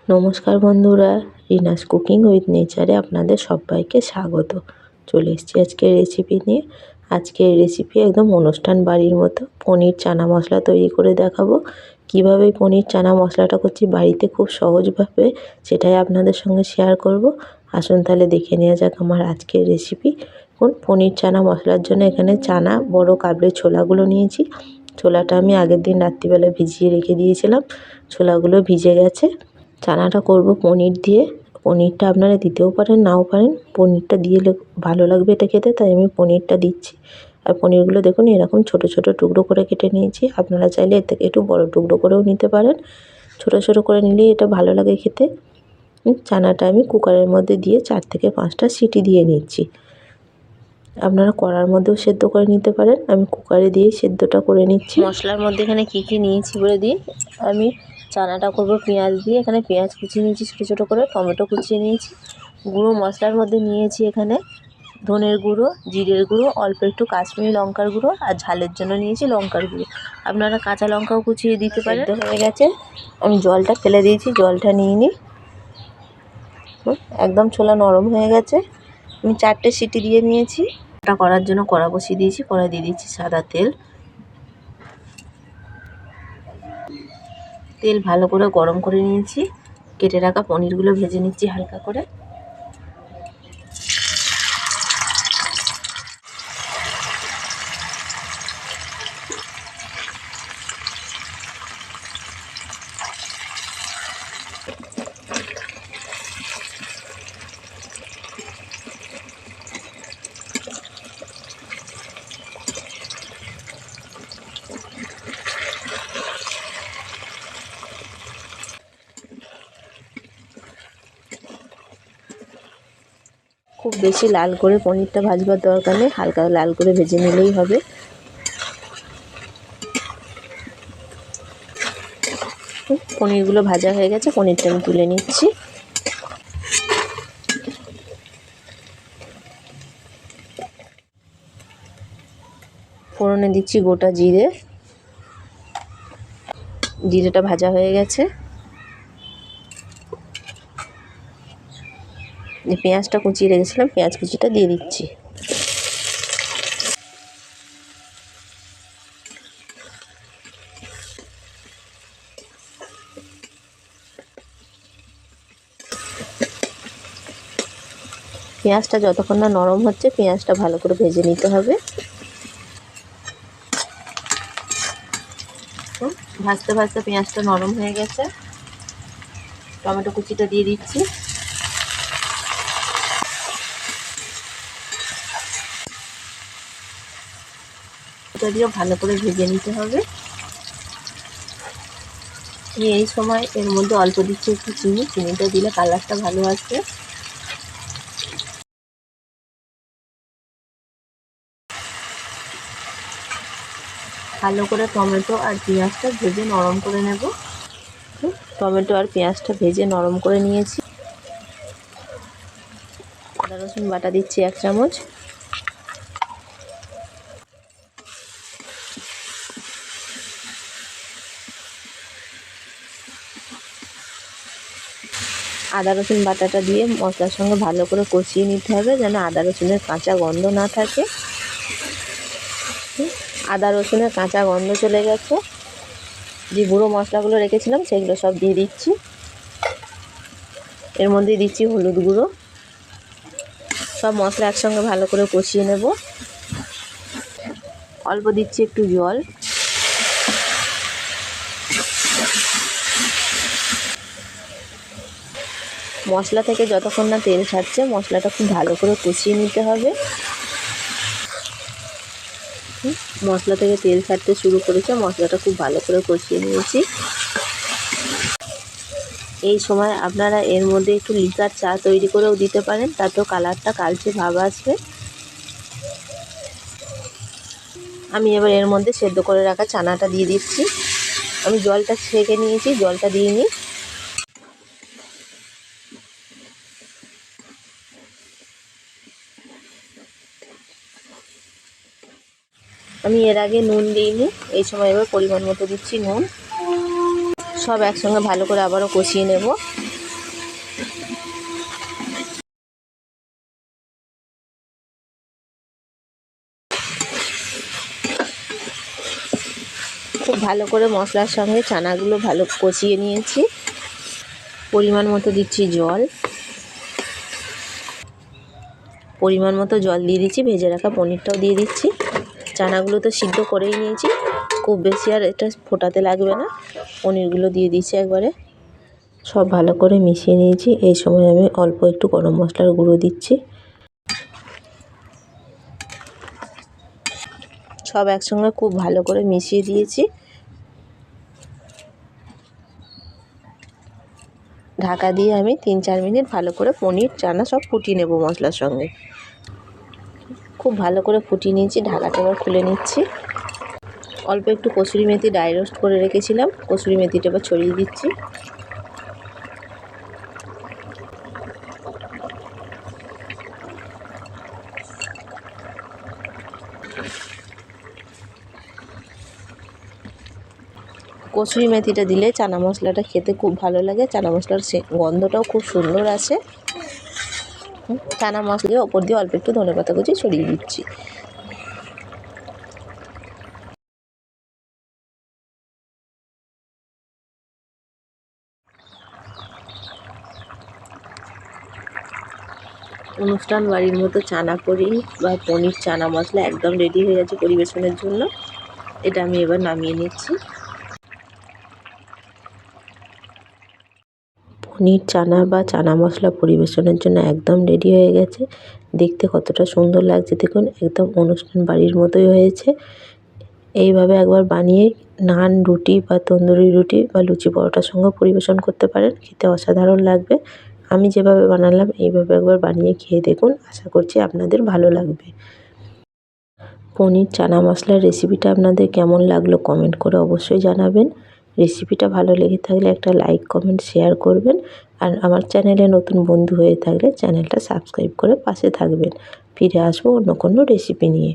নমস্কার বন্ধুরা, Rina's cooking with নেচারে আপনাদের সবাইকে স্বাগত। চলে এসেছি আজকের রেসিপি নিয়ে। আজকের রেসিপি একদম অনুষ্ঠান বাড়ির মতো পনির চানা মশলা তৈরি করে দেখাবো। কিভাবে পনির চানা মশলাটা করছি বাড়িতে খুব সহজভাবে, সেটাই আপনাদের সঙ্গে শেয়ার করব। আসুন তাহলে দেখে নেওয়া যাক আমার আজকের রেসিপি। পনির চানা মশলার জন্য এখানে চানা বড় কাবড়ে ছোলাগুলো নিয়েছি। ছোলাটা আমি আগের দিন রাত্রিবেলা ভিজিয়ে রেখে দিয়েছিলাম, ছোলাগুলো ভিজে গেছে। চানাটা করব পনির দিয়ে। পনিরটা আপনারা দিতেও পারেন, নাও পারেন। পনিরটা দিলে ভালো লাগবে এটা খেতে, তাই আমি পনিরটা দিচ্ছি। আর পনিরগুলো দেখুন এরকম ছোট ছোট টুকরো করে কেটে নিয়েছি। আপনারা চাইলে এর থেকে একটু বড় টুকরো করেও নিতে পারেন। ছোট ছোট করে নিলেই এটা ভালো লাগে খেতে। চানাটা আমি কুকারের মধ্যে দিয়ে 4 থেকে 5টা সিটি দিয়ে নিচ্ছি। আপনারা কড়ার মধ্যেও সেদ্ধ করে নিতে পারেন, আমি কুকারে দিয়েই সেদ্ধটা করে নিচ্ছি। মশলার মধ্যে এখানে কী নিয়েছি বলে দিই। আমি চানাটা করব পেঁয়াজ দিয়ে। এখানে পেঁয়াজ কুচিয়ে নিয়েছি ছোটো ছোটো করে, টমেটো কুচিয়ে নিয়েছি। গুঁড়ো মশলার মধ্যে নিয়েছি এখানে ধনের গুঁড়ো, জিরের গুঁড়ো, অল্প একটু কাশ্মীরি লঙ্কার গুঁড়ো, আর ঝালের জন্য নিয়েছি লঙ্কার গুঁড়ো। আপনারা কাঁচা লঙ্কাও কুচিয়ে দিতে পারেন। হয়ে গেছে, আমি জলটা ফেলে দিয়েছি, জলটা নিয়ে নিই। একদম ছোলা নরম হয়ে গেছে। আমি 4টে সিটি দিয়ে নিয়েছি। এটা করার জন্য কড়া বসিয়ে দিয়েছি। কড়াই দিয়ে দিচ্ছি সাদা তেল। তেল ভালো করে গরম করে নিয়েছি। কেটে রাখা পনিরগুলো ভেজে নিচ্ছি হালকা করে। খুব বেশি লাল করে পনিরটা ভাজবার দরকার নেই, হালকা লাল করে ভেজে নিলেই হবে। পনিরগুলো ভাজা হয়ে গেছে, পনিরটা আমি তুলে নিচ্ছি। ফোড়নে দিচ্ছি গোটা জিরে। জিরেটা ভাজা হয়ে গেছে। যে পেঁয়াজটা কুচিয়ে রেখেছিলাম, পেঁয়াজ কুচিটা দিয়ে দিচ্ছি। পেঁয়াজটা যতক্ষণ না নরম হচ্ছে, পেঁয়াজটা ভালো করে ভেজে নিতে হবে। ভাজতে ভাজতে পেঁয়াজটা নরম হয়ে গেছে। টমেটো কুচিটা দিয়ে দিচ্ছি। এটা দিয়ে ভালো করে ভেজে নিতে হবে। এই সময় এর মধ্যে অল্প দিচ্ছি একটু চিনি। চিনিটা দিলে কালারটা ভালো আসবে। ভালো করে টমেটো আর পেঁয়াজটা ভেজে নরম করে নেব। টমেটো আর পেঁয়াজটা ভেজে নরম করে নিয়েছি। আদা রসুন বাটা দিচ্ছি 1 চামচ। আদা রসুন বাটাটা দিয়ে মশলার সঙ্গে ভালো করে কষিয়ে নিতে হবে, যেন আদা রসুনের কাঁচা গন্ধ না থাকে। আদা রসুনের কাঁচা গন্ধ চলে গেছে। যে গুঁড়ো মশলাগুলো রেখেছিলাম সেগুলো সব দিয়ে দিচ্ছি। এর মধ্যে দিচ্ছি হলুদ গুঁড়ো। সব মশলা একসঙ্গে ভালো করে কষিয়ে নেব। অল্প দিচ্ছি একটু জল। মশলা থেকে যতক্ষণ না তেল ছাড়ছে, মশলাটা খুব ভালো করে কষিয়ে নিতে হবে। মশলা থেকে তেল ছাড়তে শুরু করেছে, মশলাটা খুব ভালো করে কষিয়ে নিয়েছি। এই সময় আপনারা এর মধ্যে একটু লিকার চা তৈরি করেও দিতে পারেন, তাতেও কালারটা কালচে ভাব আসবে। আমি এবার এর মধ্যে সেদ্ধ করে রাখা চানাটা দিয়ে দিচ্ছি। আমি জলটা ছেঁকে নিয়েছি, জলটা দিয়ে নিই। আমি এর আগে নুন দিইনি, এই সময় এবার পরিমাণ মতো দিচ্ছি নুন। সব একসঙ্গে ভালো করে আবারও কষিয়ে নেব। ভালো করে মশলার সঙ্গে চানাগুলো ভালো কষিয়ে নিয়েছি। পরিমাণ মতো দিচ্ছি জল, পরিমাণ মতো জল দিয়ে দিচ্ছি। ভেজে রাখা পনিরটাও দিয়ে দিচ্ছি। চানাগুলো তো সিদ্ধ করেই নিয়েছি, খুব বেশি আর এটা ফোটাতে লাগবে না। পনিরগুলো দিয়ে দিচ্ছি একবারে, সব ভালো করে মিশিয়ে নিয়েছি। এই সময় আমি অল্প একটু গরম মশলার গুঁড়ো দিচ্ছি। সব একসঙ্গে খুব ভালো করে মিশিয়ে দিয়েছি। ঢাকা দিয়ে আমি 3-4 মিনিট ভালো করে পনির চানা সব ফুটিয়ে নেব মশলার সঙ্গে। খুব ভালো করে ফুটিয়ে নিয়েছি। ঢাকাটা এবার খুলে নিচ্ছি। অল্প একটু কসুরি মেথি ড্রাই রোস্ট করে রেখেছিলাম, কসুরি মেথিটা এবার ছড়িয়ে দিচ্ছি। কসুরি মেথিটা দিলে চানা মশলাটা খেতে খুব ভালো লাগে। চানা মশলার গন্ধটাও খুব সুন্দর আসে। চানা মশলা ওপর দিয়ে অল্প একটু ধনেপাতা কুচি ছড়িয়ে দিচ্ছি। অনুষ্ঠান বাড়ির মতো চানা করি বা পনির চানা মশলা একদম রেডি হয়ে গেছে পরিবেশনের জন্য। এটা আমি এবার নামিয়ে নিচ্ছি। পনির চানা বা চানা মশলা পরিবেশনের জন্য একদম রেডি হয়ে গেছে। দেখতে কতটা সুন্দর লাগছে দেখুন, একদম অনুষ্ঠান বাড়ির মতোই হয়েছে। এইভাবে একবার বানিয়ে নান, রুটি বা তন্দুরি রুটি বা লুচি পরোটার সঙ্গেও পরিবেশন করতে পারেন, খেতে অসাধারণ লাগবে। আমি যেভাবে বানালাম এইভাবে একবার বানিয়ে খেয়ে দেখুন, আশা করছি আপনাদের ভালো লাগবে। পনির চানা মশলার রেসিপিটা আপনাদের কেমন লাগলো কমেন্ট করে অবশ্যই জানাবেন। রেসিপিটা ভালো লেগে থাকলে একটা লাইক, কমেন্ট, শেয়ার করবেন। আর আমার চ্যানেলে নতুন বন্ধু হয়ে থাকলে চ্যানেলটা সাবস্ক্রাইব করে পাশে থাকবেন। ফিরে আসবো অন্য কোনো রেসিপি নিয়ে।